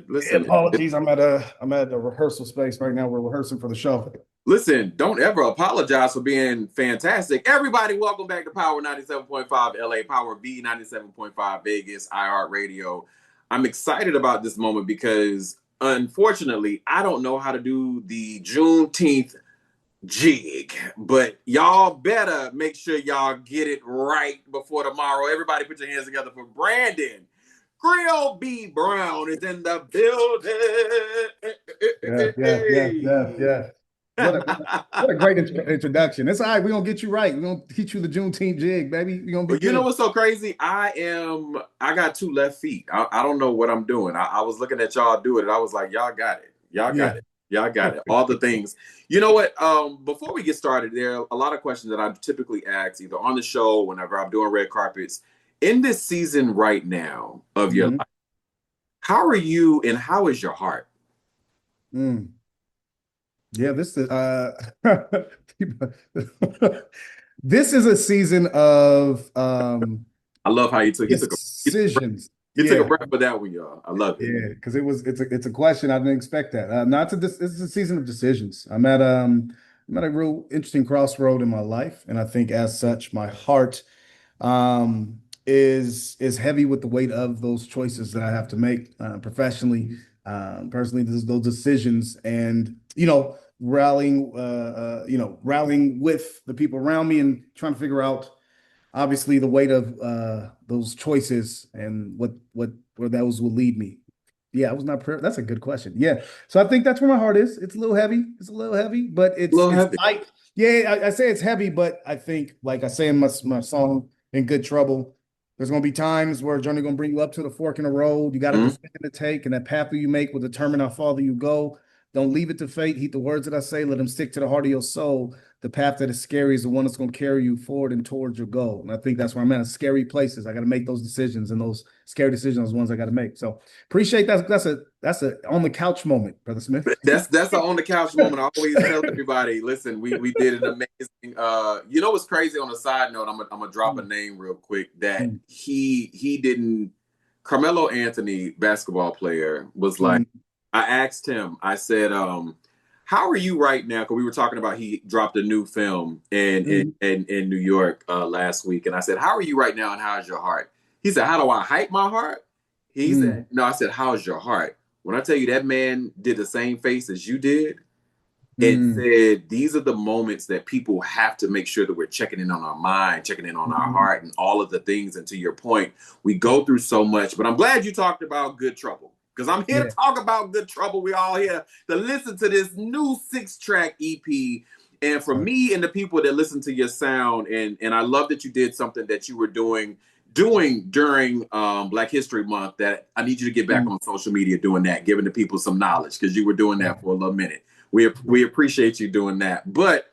Listen, Apologies. I'm at a rehearsal space right now. We're rehearsing for the show. listen, don't ever apologize for being fantastic. Everybody, welcome back to Power 97.5 LA, Power B 97.5 Vegas, iHeartRadio. I'm excited about this moment because unfortunately, I don't know how to do the Juneteenth jig, but y'all better make sure y'all get it right before tomorrow. Everybody put your hands together for Brandon. Griot B Brown is in the Yeah, yeah, yeah, yeah, building. yeah. What a great introduction. It's all right. We're gonna get you right. We're gonna teach you the Juneteenth jig, baby. You're gonna be But you know good. what's so crazy? I got two left feet. I don't know what I'm doing. I was looking at y'all do it and I was like, y'all got it. Y'all got Yeah. it. Y'all got it. All the things. You know what? Before we get started, there are a lot of questions that I typically ask either on the show, whenever I'm doing red carpets. In this season right now of your Mhm. life, how are you and how is your heart? Mm. Yeah, this is this is a season of I love how decisions. you took a Yeah. breath for that one, y'all. I love it. Yeah, because it's a question I didn't expect that. Not to this. It's a season of decisions. I'm at a real interesting crossroad in my life, and I think as such, my heart is heavy with the weight of those choices that I have to make professionally, personally. Those decisions, and rallying with the people around me and trying to figure out obviously the weight of those choices and what where those will lead me. Yeah, I was not prepared. That's a good question. Yeah. So I think that's where my heart is. It's a little heavy. It's a little heavy, but A it's little it's heavy. light. Yeah, I say it's heavy, but I think, like I say in my song, In Good Trouble, there's gonna be times where a journey gonna bring you up to the fork in the road. You got a Mhm. decision to take, and that path that you make will determine how far you go. Don't leave it to fate. Heed the words that I say. Let them stick to the heart of your soul. The path that is scary is the one that's going to carry you forward and towards your goal. And I think that's where I'm at. Scary places. I got to make those decisions, and those scary decisions are the ones I got to make. So appreciate that. That's a on the couch moment, Brother Smith. That's the on the couch moment. I always tell everybody, listen, we did an amazing you know what's crazy on a side note, I'm gonna drop a name real quick that Mm, he didn't Carmelo Anthony, basketball player, was like, mm, I asked him, I said, how are you right now? Because we were talking about he dropped a new film mm, in New York last week. And I said, how are you right now and how's your heart? He said, how do I hype my heart? He mm, said, no, I said, how's your heart? When I tell you that man did the same face as you did and mm, said, these are the moments that people have to make sure that we're checking in on our mind, checking in on our mm. heart, and all of the things. And to your point, we go through so much. But I'm glad you talked about Good Trouble because I'm here to Yeah. talk about Good Trouble. We all here to listen to this new 6-track EP. And for So, me and the people that listen to your sound, and I love that you did something that you were doing during Black History Month, that I need you to get back mm, on social media doing that, giving the people some knowledge because you were doing yeah. that for a little minute. We appreciate you doing that. But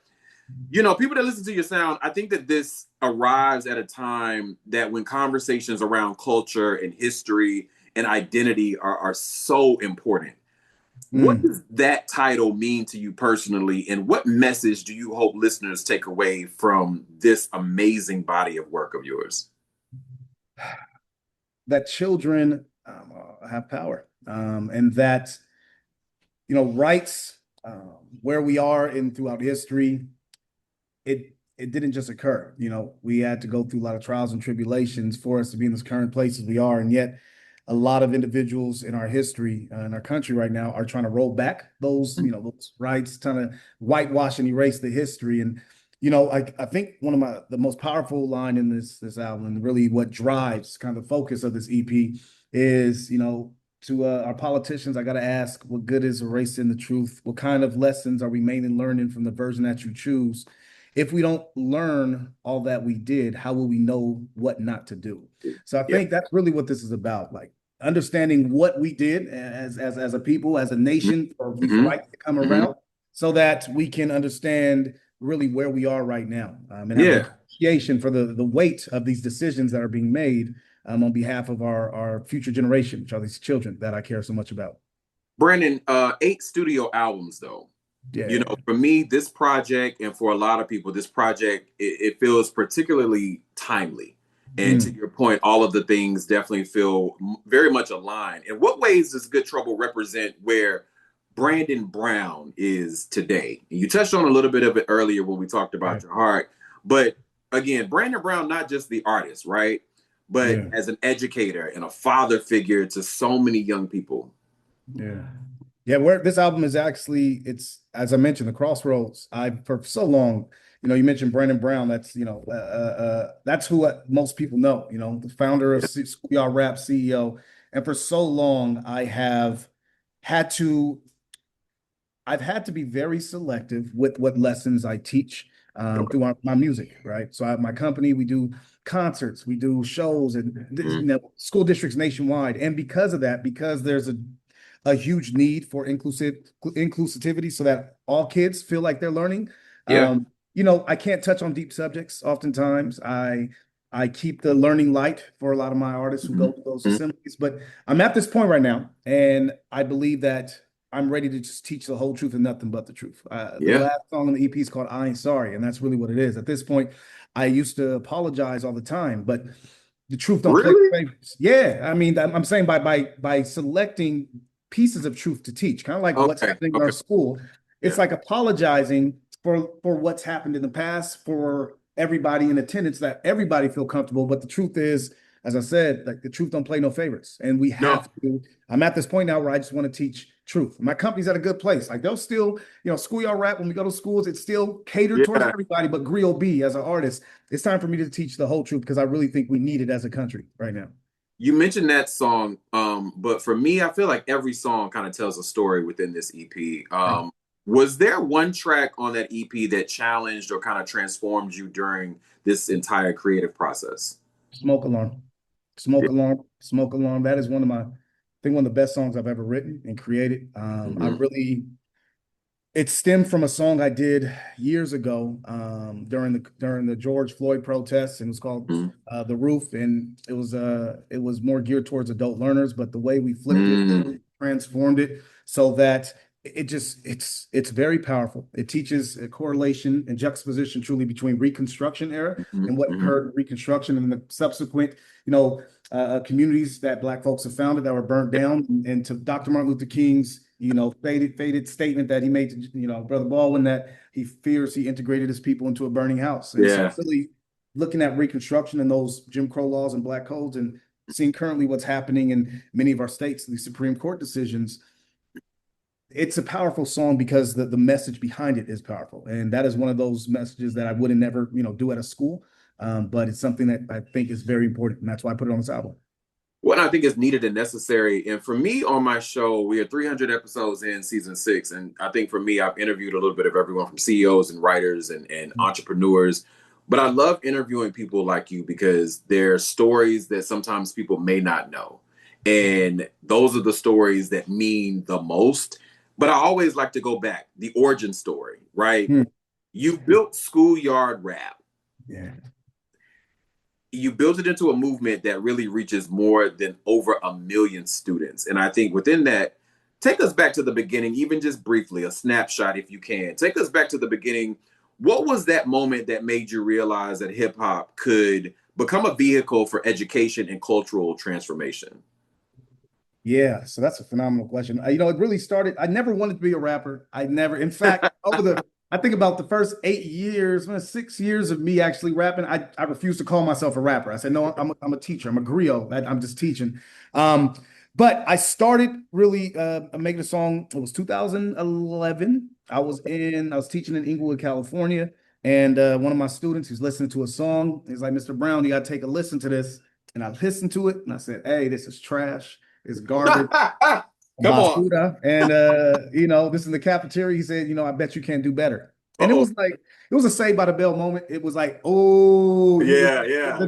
you know, people that listen to your sound, I think that this arrives at a time that when conversations around culture and history and identity are so important. What Mm. does that title mean to you personally, and what message do you hope listeners take away from this amazing body of work of yours? That children have power, and that rights, where we are in throughout history, it didn't just occur. We had to go through a lot of trials and tribulations for us to be in this current place as we are, and yet a lot of individuals in our history, in our country right now, are trying to roll back those rights, trying to whitewash and erase the history. And I think one of the most powerful line in this album, and really what drives kind of the focus of this EP, is to our politicians, I got to ask, what good is erasing the truth? What kind of lessons are we mainly learning from the version that you choose? If we don't learn all that we did, how will we know what not to do? So I Yeah. think that's really what this is about, like understanding what we did as a people, as a nation, for these Mm-hmm. rights to come Mm-hmm. around, so that we can understand really where we are right now, and have an Yeah. appreciation for the weight of these decisions that are being made, on behalf of our future generation, which are these children that I care so much about. Brandon, 8 studio albums though. You know, Yeah. for me, this project, and for a lot of people, this project, it feels particularly timely. And to your point, all of the things definitely feel very much aligned. In what ways does Good Trouble represent where Brandon Brown is today? You touched on a little bit of it earlier when we talked about your heart, but again, Brandon Brown, not just the artist, right? But Yeah. as an educator and a father figure to so many young people. Yeah. Yeah, where this album is actually, it's as I mentioned, the crossroads. I for so long, you mentioned Brandon Brown. That's that's who most people know. The founder of Schoolyard Rap, CEO. And for so long, had to I've had to be very selective with what lessons I teach Okay. through my music, right? So my company, we do concerts, we do shows, and school districts nationwide. And because of that, because there's a huge need for inclusivity, so that all kids feel like they're learning. Yeah. I can't touch on deep subjects. Oftentimes, I keep the learning light for a lot of my artists who go to those assemblies. But I'm at this point right now, and I believe that I'm ready to just teach the whole truth and nothing but the truth. The Yeah. last song on the EP is called I Ain't Sorry, and that's really what it is. At this point, I used to apologize all the time, but the truth don't play Really? favorites. Yeah, I mean, I'm saying by selecting pieces of truth to teach, kind of like what's Okay. happening in our Okay. school. It's Yeah. like apologizing for what's happened in the past for everybody in attendance, that everybody feel comfortable. But the truth is, as I said, like the truth don't play no favorites, and we No. have to. I'm at this point now where I just want to teach truth. My company's at a good place. Like they'll still, schoolyard rap, when we go to schools, it's still catered towards Yeah. everybody. But Griot B, as an artist, it's time for me to teach the whole truth because I really think we need it as a country right now. You mentioned that song, but for me, I feel like every song kind of tells a story within this EP. Was there one track on that EP that challenged or kind of transformed you during this entire creative process? Smoke alarm, Yeah. smoke alarm. That is I think one of the best songs I've ever written and created. It stemmed from a song I did years ago during the George Floyd protests, and it was called Mm-hmm. "The Roof," and it was more geared towards adult learners, but the way we flipped it, Mm-hmm. transformed it so that it's very powerful. It teaches a correlation and juxtaposition truly between Reconstruction era and what Mm-hmm. occurred in Reconstruction and the subsequent, communities that Black folks have founded that were burnt down, and to Dr. Martin Luther King's faded statement that he made to Brother Baldwin, that he fears he integrated his people into a burning house. And so Yeah. really looking at Reconstruction and those Jim Crow laws and Black codes, and seeing currently what's happening in many of our states, the Supreme Court decisions, it's a powerful song because the message behind it is powerful. And that is one of those messages that I would have never, do at a school. But it's something that I think is very important. And that's why I put it on this album. What I think is needed and necessary. And for me on my show, we are 300 episodes in season 6. And I think for me, I've interviewed a little bit of everyone from CEOs and writers and entrepreneurs. But I love interviewing people like you because they're stories that sometimes people may not know. And those are the stories that mean the most. But I always like to go back, the origin story, right? You built Schoolyard Rap. Yeah. You built it into a movement that really reaches more than over 1 million students. And I think within that, take us back to the beginning, even just briefly, a snapshot if you can. Take us back to the beginning. What was that moment that made you realize that hip hop could become a vehicle for education and cultural transformation? Yeah, so that's a phenomenal question. It really started. I never wanted to be a rapper. In fact, I think about the first 8 years, 6 years of me actually rapping, I refused to call myself a rapper. I said, no, I'm a teacher. I'm a griot. I'm just teaching. But I started really making a song. It was 2011. I was teaching in Inglewood, California. And one of my students who's listening to a song, he's like, Mr. Brown, you got to take a listen to this. And I listened to it and I said, hey, this is trash. It's garbage. Come on. Basura. And this is the cafeteria. He said, I bet you can do better. And Uh-oh. it was a Saved by the Bell moment. It was like, oh, Yeah.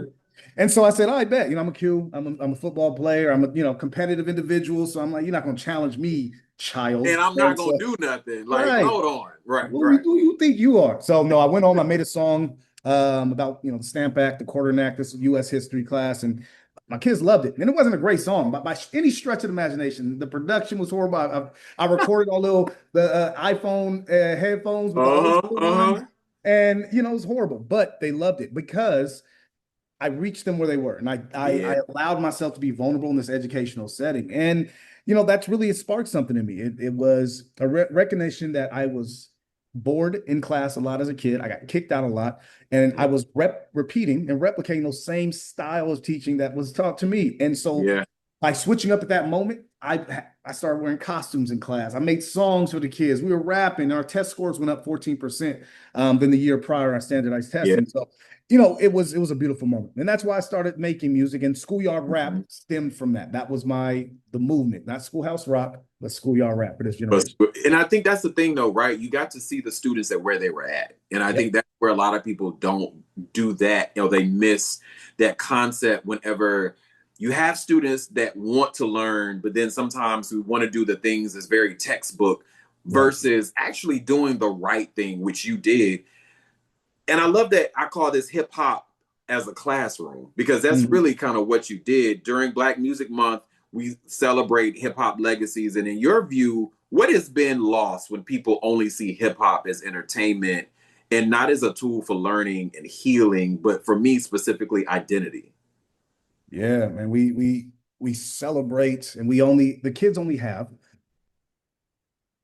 And so I said, I bet, I'm a Q. I'm a football player. I'm a competitive individual. So I'm like, you're not gonna challenge me, child. And I'm not gonna do nothing. Like, Right. hold on. Right. Who you think you are? So no, I went home. I made a song about the Stamp Act, the Quartering Act, this U.S. history class, and my kids loved it. And it wasn't a great song, but by any stretch of the imagination, the production was horrible. I recorded all the iPhone headphones with the old school ones, and it was horrible. But they loved it because I reached them where they were, and Yeah. I allowed myself to be vulnerable in this educational setting. And that's really, it sparked something in me. It was a recognition that I was bored in class a lot as a kid. I got kicked out a lot, and I was repeating and replicating those same style of teaching that was taught to me. And so Yeah. by switching up at that moment, I started wearing costumes in class. I made songs for the kids. We were rapping. Our test scores went up 14% than the year prior on standardized Yeah. testing. So, it was a beautiful moment. And that's why I started making music. And schoolyard rap Mhm. stemmed from that. That was the movement, not schoolhouse rock, but schoolyard rap for this But generation. and I think that's the thing though, right? You got to see the students at where they were at. And I Yep. think that's where a lot of people don't do that. They miss that concept whenever you have students that want to learn, but then sometimes we want to do the things that's very textbook Right. versus actually doing the right thing, which you did. And I love that I call this hip hop as a classroom because that's Mhm. really kind of what you did during Black Music Month. We celebrate hip hop legacies. And in your view, what has been lost when people only see hip hop as entertainment and not as a tool for learning and healing, but for me specifically, identity? Yeah, man. We celebrate, and the kids only have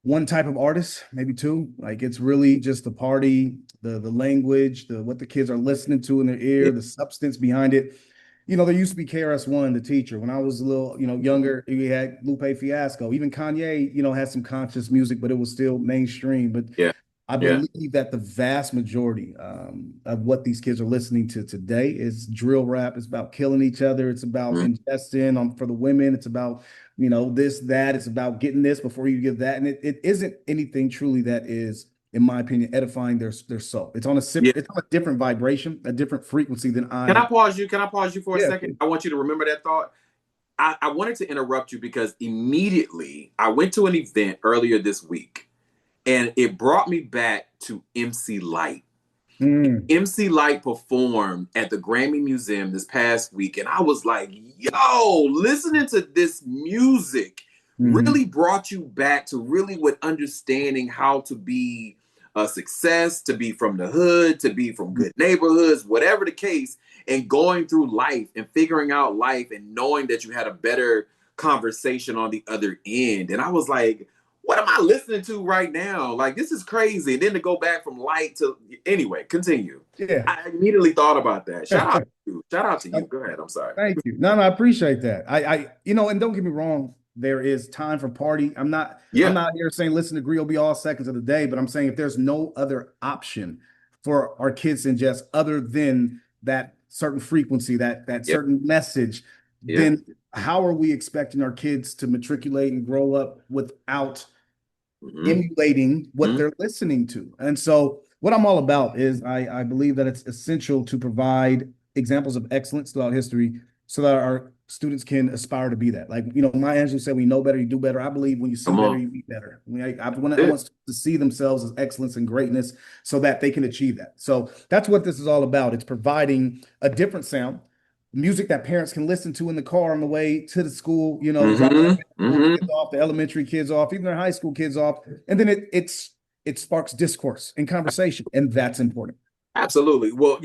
one type of artist, maybe two. Like, it's really just the party, the language, what the kids are listening to in their Yeah. ear, the substance behind it. There used to be KRS-One, the teacher. When I was a little, younger, we had Lupe Fiasco. Even Kanye, had some conscious music, but it was still mainstream. But Yeah. I Yeah. believe that the vast majority of what these kids are listening to today is drill rap. It's about killing each other. It's about Mhm. ingesting for the women. It's about, this, that. It's about getting this before you give that. And it isn't anything truly that is, in my opinion, edifying their soul. Yeah. It's on a different vibration, a different frequency than Can I I. pause you? Can I pause you for a Yeah. second? I want you to remember that thought. I wanted to interrupt you because immediately I went to an event earlier this week and it brought me back to MC Light. Mm, MC Light performed at the Grammy Museum this past week, and I was like, yo, listening to this music mhm. really brought you back to really with understanding how to be a success, to be from the hood, to be from good neighborhoods, whatever the case, and going through life and figuring out life and knowing that you had a better conversation on the other end. And I was like, what am I listening to right now? Like, this is crazy. And then to go back from light to anyway, continue. Yeah. I immediately thought about that. Shout out to you. Shout out to you. Go ahead. I'm sorry. Thank you. No, no, I appreciate that. And don't get me wrong, there is time for party. I'm Yeah. not here saying listen to Griot B all seconds of the day, but I'm saying if there's no other option for our kids to ingest other than that certain frequency, that Yeah. certain message, Yeah. then how are we expecting our kids to matriculate and grow up without Mm-hmm. emulating what Mm-hmm. they're listening to? And so what I'm all about is I believe that it's essential to provide examples of excellence throughout history so that our students can aspire to be that. Like, Maya Angelou said, we know better, you do better. I believe when you see Come better, on. you be better. I want to see themselves as excellence and greatness so that they can achieve that. So that's what this is all about. It's providing a different sound, music that parents can listen to in the car on the way to the school, dropping their Mm-hmm. middle school kids Mm-hmm. off, the elementary kids off, even their high school kids off. And then it sparks discourse and conversation, and that's important. Absolutely. Well,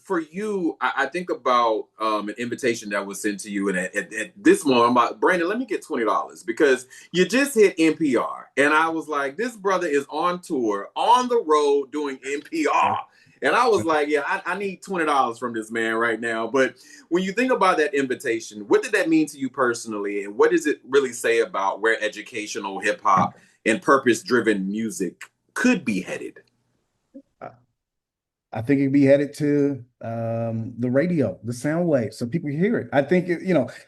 for you, I think about an invitation that was sent to you, and at this moment, I'm like, Brandon, let me get $20 because you just hit NPR, and I was like, this brother is on tour, on the road doing NPR, and I was like, yeah, I need $20 from this man right now. But when you think about that invitation, what did that mean to you personally, and what does it really say about where educational hip hop and purpose-driven music could be headed? I think it'd be headed to the radio, the sound wave, so people hear it. I think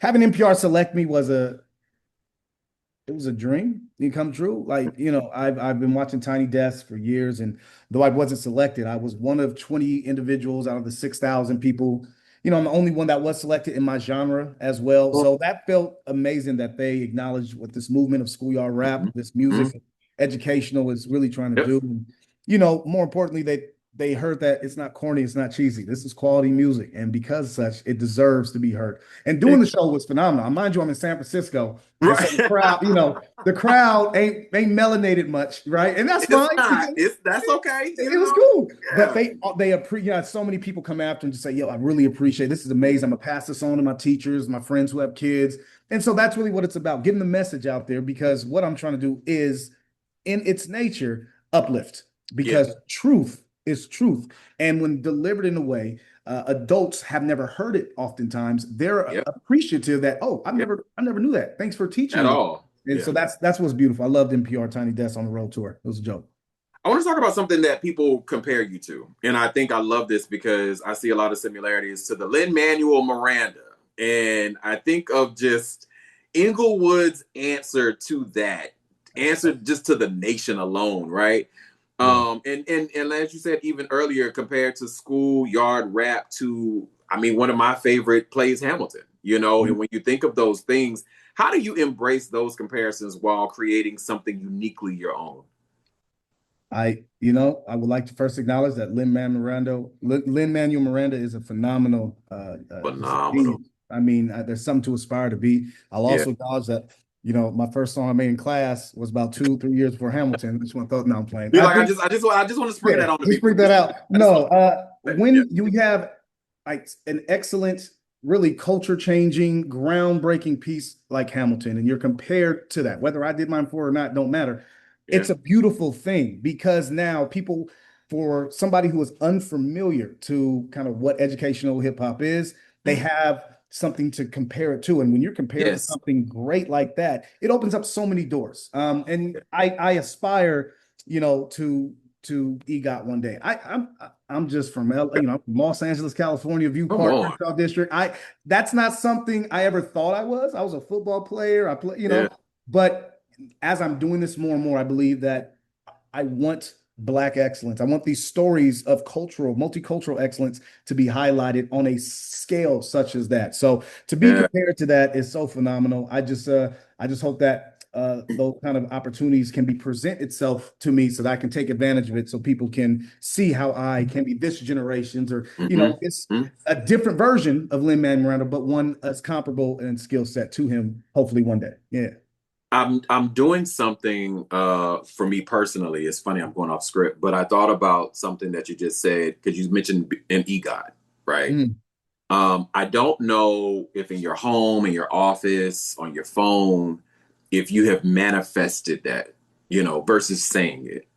having NPR select me was a dream. It come true. Like, I've been watching Tiny Desk for years, and though I wasn't selected, I was one of 20 individuals out of the 6,000 people. I'm the only one that was selected in my genre as well. So that felt amazing that they acknowledged what this movement of schoolyard rap, this Mhm. music, educational is really trying to Yep. do. And, more importantly, they heard that it's not corny, it's not cheesy. This is quality music, and because such, it deserves to be heard. And doing the show was phenomenal. Mind you, I'm in San Francisco, and so the Right. crowd, the crowd ain't melanated much, right? And that's It's fine. not. That's okay. It was cool, but Yeah. they appreciate. So many people come after and just say, "Yo, I really appreciate this. Is amazing. I'm gonna pass this on to my teachers, my friends who have kids." And so that's really what it's about, getting the message out there. Because what I'm trying to do is, in its nature, uplift. Yeah. Because truth is truth, and when delivered in a way adults have never heard it, oftentimes they're Yeah. appreciative that, oh, Yeah. I never knew that. Thanks for teaching At me. all. And so Yeah. that's what's beautiful. I loved NPR Tiny Desk on the road tour. It was a joke. I want to talk about something that people compare you to. And I think I love this because I see a lot of similarities to the Lin-Manuel Miranda. And I think of just Inglewood's answer to that, answer just to the nation alone, right? Yeah. And as you said even earlier, compared to schoolyard rap to, I mean, one of my favorite plays, Hamilton, and when you think of those things, how do you embrace those comparisons while creating something uniquely your own? I would like to first acknowledge that Lin-Manuel Miranda is a phenomenal, just a Phenomenal. genius. I mean, there's something to aspire to be. I'll Yeah. also acknowledge that, my first song I made in class was about 2, 3 years before Hamilton. I just want to throw, no, I'm playing. You're I like, think, I just want to spring yeah, that on the just people. bring that out. I just want No, to, yeah. when you have like an excellent, really culture changing, groundbreaking piece like Hamilton, and you're compared to that, whether I did mine for or not, don't matter. Yeah. It's a beautiful thing because now people, for somebody who is unfamiliar to kind of what educational hip hop is, they Mm. have something to compare it to. And when you're compared to Yes. something great like that, it opens up so many doors. And I aspire, to EGOT one day. I'm just from I'm from Los Angeles, California, View Come Park, on. Crenshaw District. That's not something I ever thought I was. I was a football player. I play, Yeah. but as I'm doing this more and more, I believe that I want Black excellence. I want these stories of multicultural excellence to be highlighted on a scale such as that. So to be Yeah. compared to that is so phenomenal. I just hope that those kind of opportunities can be present itself to me so that I can take advantage of it, so people can see how I can be this generation's, or Mm-hmm. it's Mm-hmm. a different version of Lin-Manuel Miranda, but one that's comparable in skill set to him. Hopefully one day. Yeah. I'm doing something for me personally. It's funny, I'm going off script, but I thought about something that you just said because you mentioned an EGOT, right? Mm. I don't know if in your home, in your office, on your phone, if you have manifested that, versus saying it.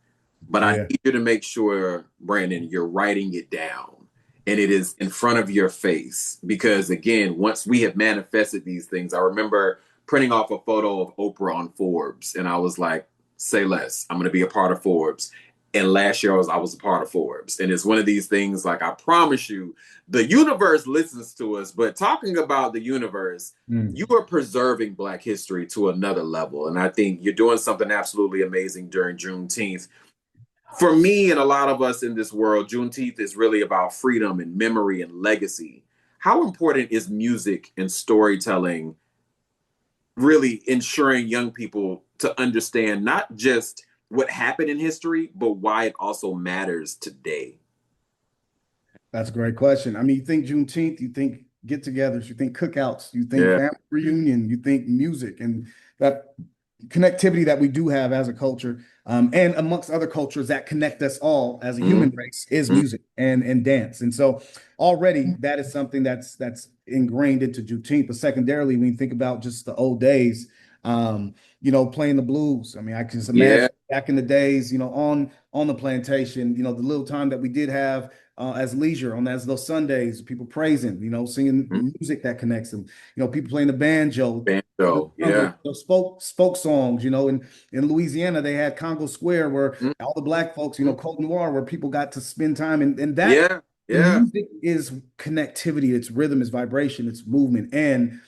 But I Yeah. need you to make sure, Brandon, you're writing it down and it is in front of your face. Because again, once we have manifested these things, I remember printing off a photo of Oprah on Forbes, and I was like, say less. I'm going to be a part of Forbes. And last year I was a part of Forbes. And it's one of these things, like, I promise you, the universe listens to us. But talking about the universe, Mm. you are preserving Black history to another level. And I think you're doing something absolutely amazing during Juneteenth. For me and a lot of us in this world, Juneteenth is really about freedom and memory and legacy. How important is music and storytelling really ensuring young people to understand not just what happened in history, but why it also matters today? That's a great question. I mean, you think Juneteenth, you think get-togethers, you think cookouts, you think Yeah. family reunion, you think music, and that connectivity that we do have as a culture, and amongst other cultures that connect us all as a human Mm-hmm. race, is music and dance. And so already that is something that's ingrained into Juneteenth. But secondarily, when you think about just the old days, playing the blues. I mean, I can just Yeah. imagine back in the days, on the plantation, the little time that we did have as leisure on as those Sundays, people praising, singing Mm-hmm. music that connects them, people playing the banjo, Banjo. Congo, Yeah. folk songs, in Louisiana, they had Congo Square where Mm-hmm. all the Black folks, Côte Noir, where people got to spend time. And that Yeah. the Yeah. music is connectivity, it's rhythm, it's vibration, it's movement. And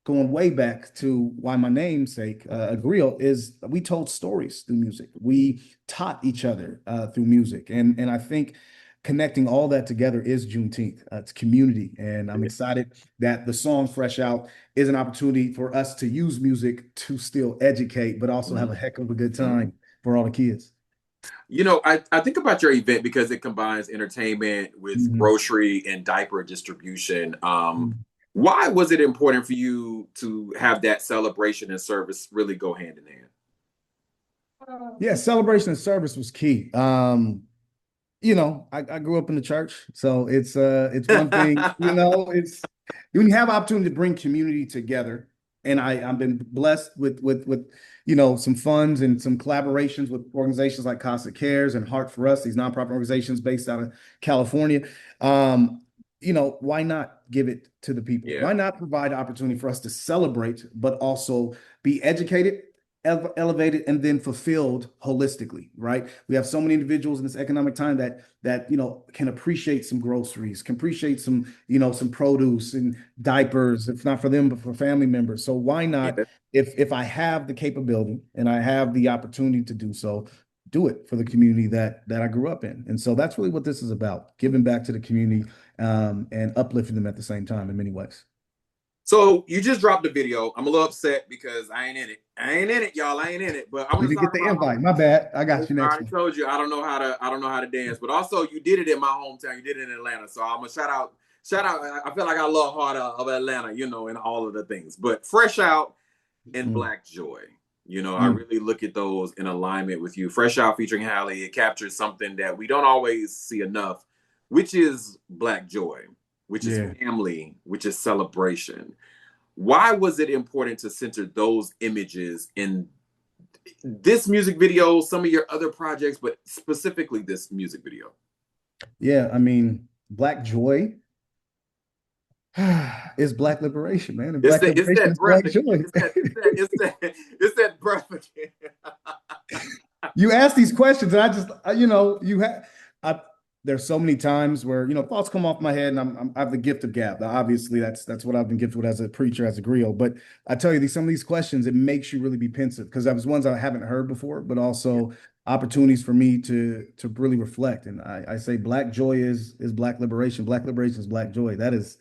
going way back to why my namesake, Griot, is we told stories through music. We taught each other through music. And I think connecting all that together is Juneteenth. It's community. And I'm excited that the song Fresh Out is an opportunity for us to use music to still educate, but also have a heck of a good time for all the kids. I think about your event because it combines entertainment with Mhm. grocery and diaper distribution. Mhm. Why was it important for you to have that celebration and service really go hand in hand? Yeah, celebration and service was key. I grew up in the church, so it's one thing, it's when you have opportunity to bring community together, and I've been blessed with some funds and some collaborations with organizations like Casa Cares and Heart for Us, these nonprofit organizations based out of California. Why not give it to the people? Yeah, Why not provide opportunity for us to celebrate, but also be educated, elevated, and then fulfilled holistically, right? We have so many individuals in this economic time that can appreciate some groceries, can appreciate some produce and diapers, if not for them, but for family members. So why not, yeah. if I have the capability and I have the opportunity to do so, do it for the community that I grew up in. And so that's really what this is about, giving back to the community, and uplifting them at the same time in many ways. So you just dropped the video. I'm a little upset because I ain't in it. I ain't in it, y'all. I ain't in it. But I want You to didn't talk get the about. invite. My bad. I got I you next already one. told you I don't know how to dance. But also you did it in my hometown. You did it in Atlanta. So I'm gonna shout out. I feel like I love heart of Atlanta, and all of the things. But Fresh Out and Mm, Black Joy. I mm, really look at those in alignment with you. Fresh Out featuring Halle, it captures something that we don't always see enough, which is Black Joy, which is yeah. family, which is celebration. Why was it important to center those images in this music video, some of your other projects, but specifically this music video? Yeah, I mean, Black joy is Black liberation, man. And It's Black that it's liberation that is breath Black again. joy. It's that breath again. You ask these questions, and I just, you have, I, there's so many times where, thoughts come off my head, and I have the gift of gab. Obviously, that's what I've been gifted with as a preacher, as a griot. But I tell you, some of these questions, it makes you really be pensive because that was ones I haven't heard before, but Yeah, also opportunities for me to really reflect. And I say, Black joy is Black liberation. Black liberation is Black joy. That's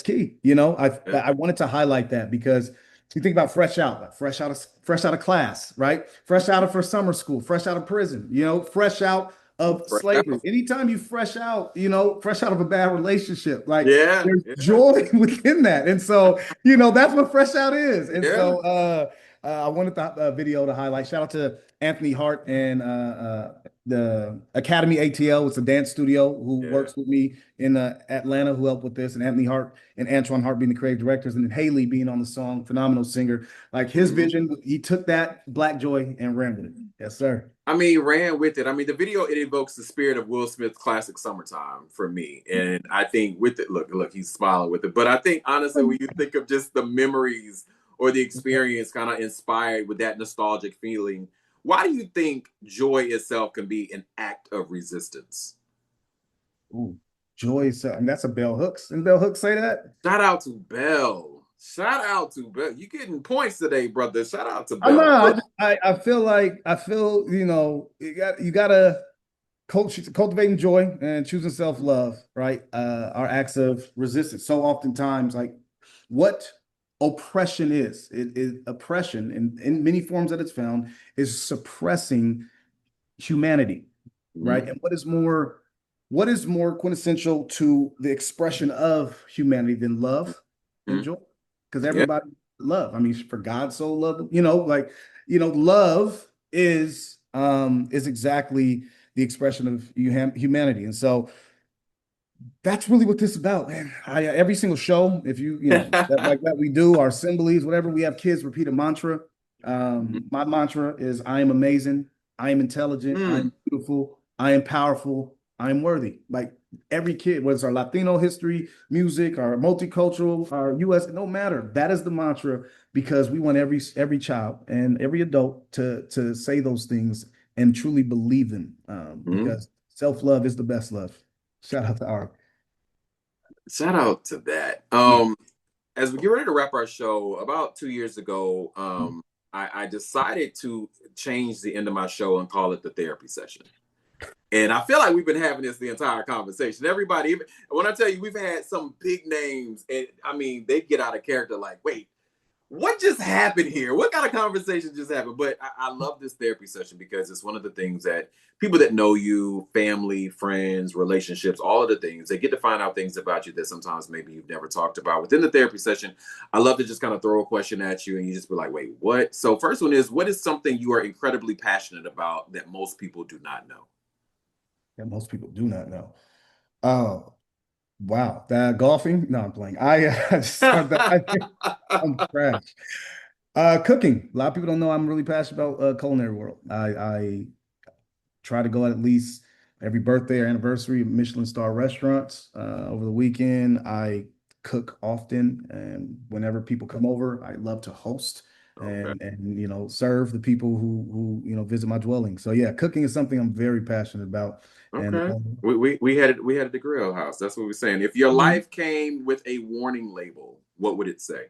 key. I wanted to highlight that because you think about fresh out, like fresh out of class, right? Fresh out of for summer school, fresh out of prison, fresh out of fresh slavery. out. Anytime you fresh out of a bad relationship, like Yeah, there's yeah, joy within that. And so, that's what fresh out is. And yeah. so I wanted the video to highlight. Shout out to Anthony Hart and the Academy ATL. It's a dance studio who Yeah. works with me in Atlanta, who helped with this, and Anthony Hart and Antoine Hart being the creative directors, and then Haley being on the song, phenomenal singer. Like his Mhm. vision, he took that Black joy and ran with it. Yes, sir. I mean, ran with it. I mean, the video it evokes the spirit of Will Smith's classic "Summertime" for me, and I think with it, look, he's smiling with it. But I think honestly, when you think of just the memories or the experience, kind of inspired with that nostalgic feeling, why do you think joy itself can be an act of resistance? Ooh, joy. So, I mean, that's a bell hooks. And bell hooks say that. Shout out to Bell. Shout out to Bell. You getting points today, brother. Shout out to I'm Bell. not. Look, I feel like you gotta cultivating joy and choosing self-love, right? Are acts of resistance. So oftentimes, like what oppression is, it is oppression in many forms that it's found is suppressing humanity, right? mm-hmm, And what is more quintessential to the expression of humanity than love and joy? Because yeah, everybody love. I mean, for God so loved, love is exactly the expression of humanity. And so that's really what this is about, man. Every single show, if that like that we do, our assemblies, whatever, we have kids repeat a mantra. My mantra is I am amazing, I am intelligent, I mm, am beautiful, I am powerful, I am worthy. Like every kid, whether it's our Latino history, music, our multicultural, our US, it don't matter. That is the mantra because we want every child and every adult to say those things and truly believe them. mm. Because self-love is the best love. Shout out to our Shout out to that. As we get ready to wrap our show, about 2 years ago, I decided to change the end of my show and call it the therapy session. And I feel like we've been having this the entire conversation. Everybody, when I tell you we've had some big names, and I mean they get out of character like, wait, what just happened here? What kind of conversation just happened? But I love this therapy session because it's one of the things that people that know you, family, friends, relationships, all of the things, they get to find out things about you that sometimes maybe you've never talked about. Within the therapy session, I love to just kind of throw a question at you and you just be like, wait, what? So, first one is, what is something you are incredibly passionate about that most people do not know? That most people do not know. Oh, wow. That golfing? No, I'm playing. I'm trash. Cooking. A lot of people don't know I'm really passionate about culinary world. I try to go at least every birthday or anniversary of Michelin star restaurants. Over the weekend, I cook often, and whenever people come over, I love to host Okay. and serve the people who visit my dwelling. So yeah, cooking is something I'm very passionate about. And Okay. We had it at the grill house. That's what we're saying. If your life came with a warning label, what would it say?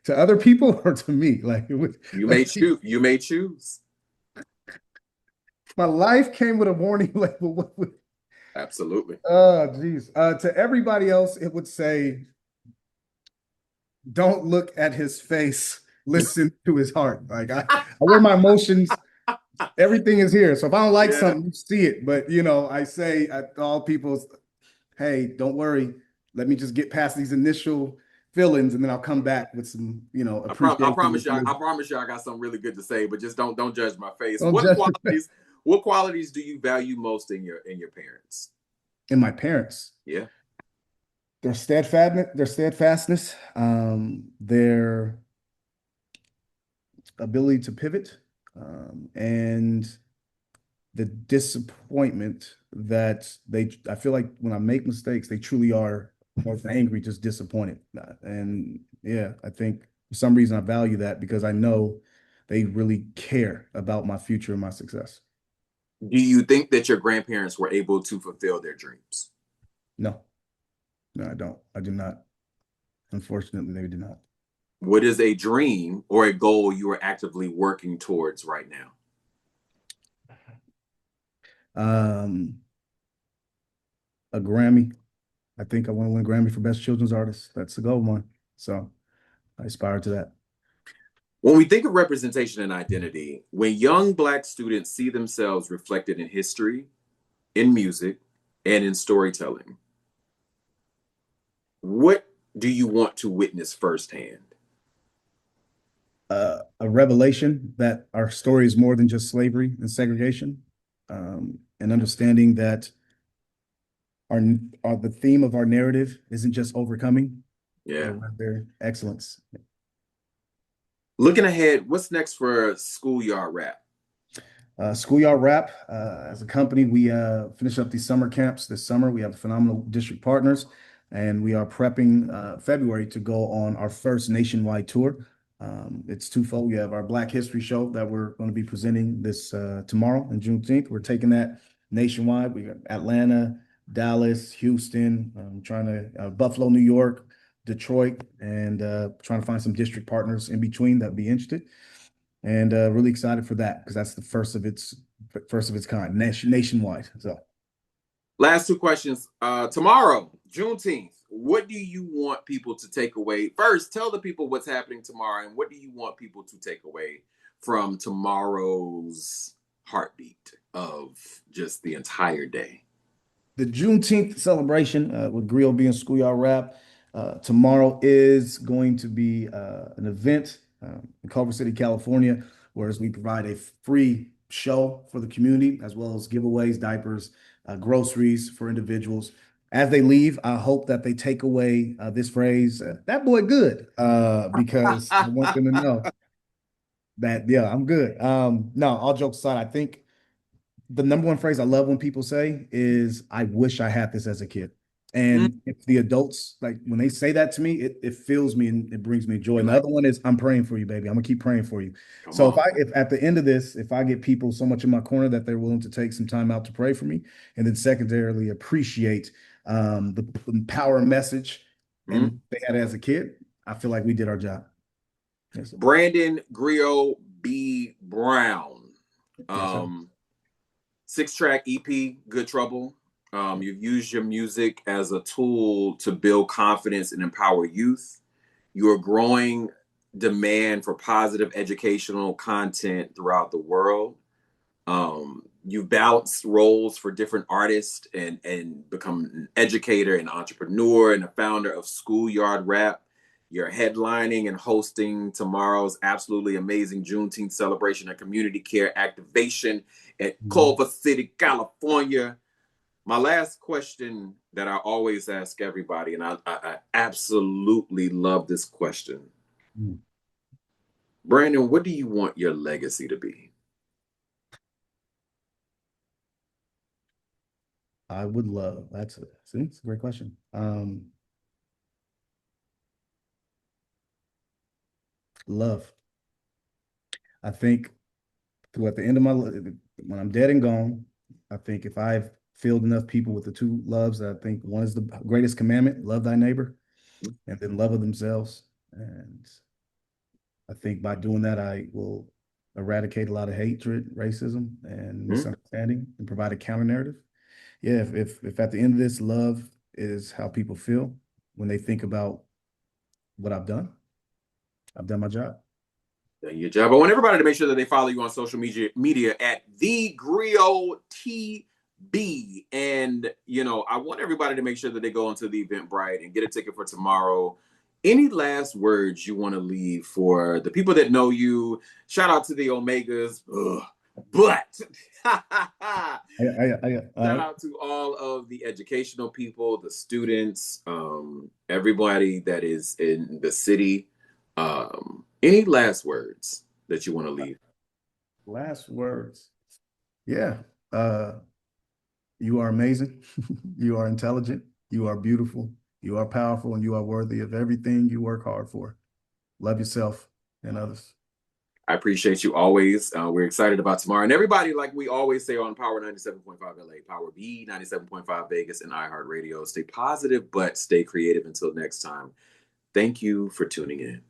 to other people or to me, like You may let's see. choose. You may choose. My life came with a warning label. Absolutely. Oh, geez. To everybody else, it would say, don't look at his face, listen to his heart. Like I wear my emotions, everything is here. So if I don't like Yeah. something, you see it. But I say at all people, hey, don't worry. Let me just get past these initial feelings, and then I'll come back with some, I appreciation. promise you. I promise you. I got something really good to say, but just don't judge my face. Don't What judge qualities? What qualities do you value most in your parents? in my parents. Yeah. Their steadfastness, their ability to pivot, and the disappointment that I feel like when I make mistakes, they truly are more than angry, just disappointed. And yeah, I think for some reason I value that because I know they really care about my future and my success. Do you think that your grandparents were able to fulfill their dreams? No, no, I don't. I do not. Unfortunately, they do not. What is a dream or a goal you are actively working towards right now? Um, a Grammy. I think I want to win a Grammy for Best Children's Artist. That's the goal of mine. So I aspire to that. When we think of representation and identity, when young Black students see themselves reflected in history, in music, and in storytelling, what do you want to witness firsthand? A revelation that our story is more than just slavery and segregation, and understanding that the theme of our narrative isn't just overcoming, but Yeah. rather excellence. Looking ahead, what's next for Schoolyard Rap? Schoolyard Rap, as a company, we finish up these summer camps this summer. We have phenomenal district partners, and we are prepping February to go on our first nationwide tour. It's twofold. We have our Black History Show that we're going to be presenting this tomorrow on Juneteenth. We're taking that nationwide. We got Atlanta, Dallas, Houston, trying to Buffalo, New York, Detroit, and trying to find some district partners in between that'd be interested. And really excited for that because that's the first of its kind nationwide. So Last two questions. Tomorrow, Juneteenth, what do you want people to take away? First, tell the people what's happening tomorrow and what do you want people to take away from tomorrow's heartbeat of just the entire day? the Juneteenth celebration with Griot B and Schoolyard Rap tomorrow is going to be an event in Culver City, California, whereas we provide a free show for the community as well as giveaways, diapers, groceries for individuals. As they leave, I hope that they take away this phrase, that boy good, because I want them to know that, yeah, I'm good. No, all jokes aside, I think the number one phrase I love when people say is, I wish I had this as a kid. Mm, And if the adults, like when they say that to me, it fills me and it brings me joy. you're And the like, other one is, I'm praying for you, baby. I'm gonna keep praying for you. come So on. if at the end of this, if I get people so much in my corner that they're willing to take some time out to pray for me, and then secondarily appreciate the power message Mm. and they had it as a kid, I feel like we did our job. Yes, sir. Brandon Griot B. Brown. Yes, sir. Um, 6-track EP, Good Trouble. You've used your music as a tool to build confidence and empower youth. You're growing demand for positive educational content throughout the world. You've balanced roles for different artists and become an educator, an entrepreneur, and a founder of Schoolyard Rap. You're headlining and hosting tomorrow's absolutely amazing Juneteenth celebration and community care activation at Culver City, California. My last question that I always ask everybody, and I absolutely love this question. Brandon, what do you want your legacy to be? I would love, that's a great question. Love. I think at the end of when I'm dead and gone, I think if I've filled enough people with the two loves, I think one is the greatest commandment, love thy neighbor, and then love of themselves. And I think by doing that, I will eradicate a lot of hatred, racism, and misunderstanding and provide a counter narrative. Yeah, if at the end of this, love is how people feel when they think about what I've done my job. Done your job. I want everybody to make sure that they follow you on social media at the Griot B. And I want everybody to make sure that they go into the Eventbrite and get a ticket for tomorrow. Any last words you want to leave for the people that know you? Shout out to the Omegas. But shout out to all of the educational people, the students, everybody that is in the city. Any last words that you want to leave? Last words. Yeah. You are amazing. You are intelligent. You are beautiful. You are powerful, and you are worthy of everything you work hard for. Love yourself and others. I appreciate you always. We're excited about tomorrow. And everybody, like we always say on Power 97.5 LA, Power B 97.5 Vegas, and iHeartRadio, stay positive, but stay creative. Until next time, thank you for tuning in.